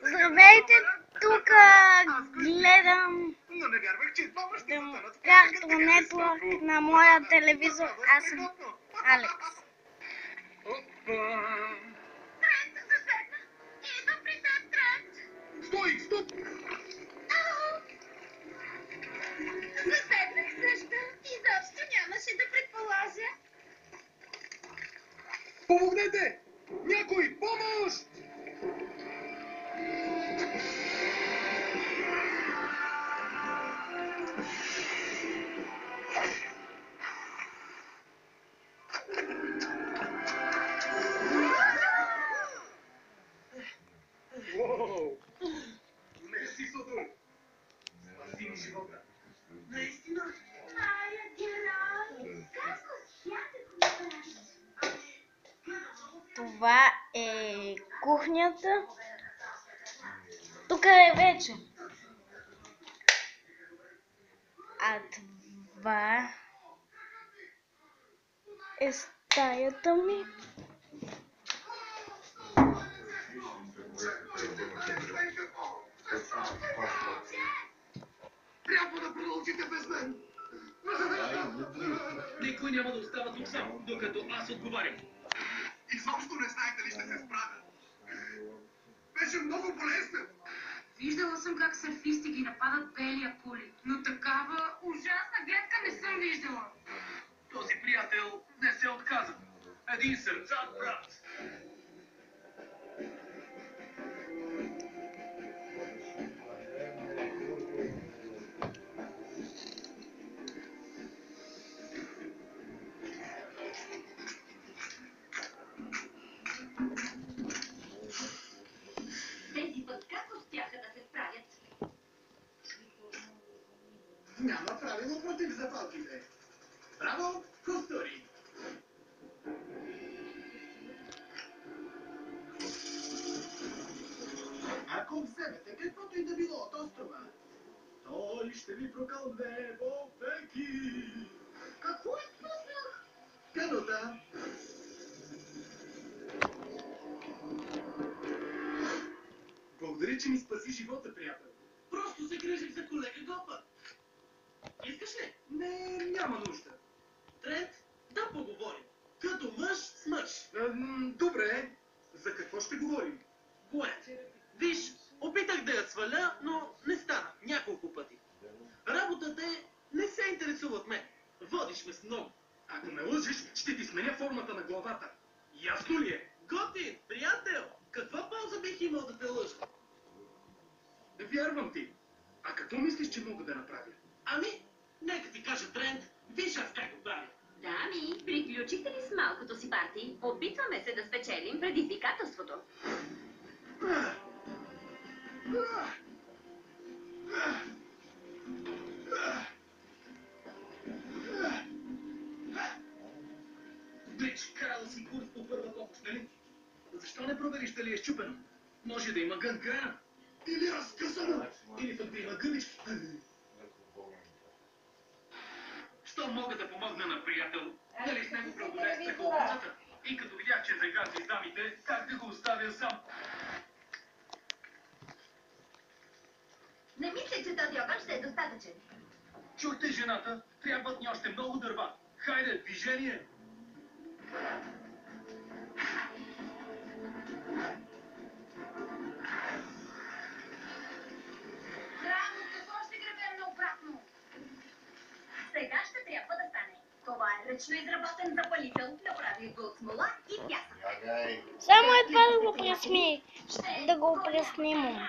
Здравейте, тук гледам Cartoon Network на моя телевизор. Аз съм Алекс. Стой, стоп! Заседнах също. Изобщо нямаше да предположа. Помогнете! Някой! Помощ! Уоу! Мерси, Содор! Спаси ми живота! Наистина? Моя герой! Как успяхте го направиш? Това е кухнята. Тук е вече. А това е стаята ми. Трябва да продължите без мен! Никой няма да остава тук сам, докато аз отговарям. Изобщо не знаех дали ще се справя. Беше много болезнен. Виждала съм как сърфисти ги нападат бели акули, но такава ужасна гледка не съм виждала. Този приятел не се отказа. Един сърцат брат. Тези път как успяха да се справят? Няма правило против запалките. Браво, костури! Ако вземете каквото и да било от острова, той ще ви прокълне вовеки. Какво изпуснах? Канута. Благодаря, че ми спаси живота, приятел. Просто се грижих за колега Гопа. Искаш ли? Не, няма нужда. Трент, да поговорим. Като мъж с мъж. Добре, за какво ще говорим? Гует. Виж, опитах да я сваля, но не стана. Няколко пъти. Работата не се интересува от мен. Водиш ме с много. Ако ме лъжиш, ще ти сменя формата на главата. Ясно ли е? Готин, приятел! Каква полза бих имал да те лъжа? Вярвам ти. А какво мислиш, че мога да направя? Ами, нека ти кажа, Трент, виж аз как го правя. Дами, приключихте ли с малкото си парти? Опитваме се да спечелим предизвикателството. Блич, карала си курс по първа помощ, нали? Защо не провериш дали е счупено? Може да има гангрена. Или разкъсано. Или пък да има гъбички. Що мога да помогна на приятел? Нали с него преодолях страховицата? И като видях, че загази дамите, как да го оставя сам? Не мисля, че този огън ще е достатъчен. Чухте жената? Трябват ни още много дърва. Хайде, движение! Браво, какво ще гребем наобратно? Сега ще трябва да стане. Това е ръчно изработен запалител. Направих го от смола и пясък. Само е това да го пресни. Да го преснимам.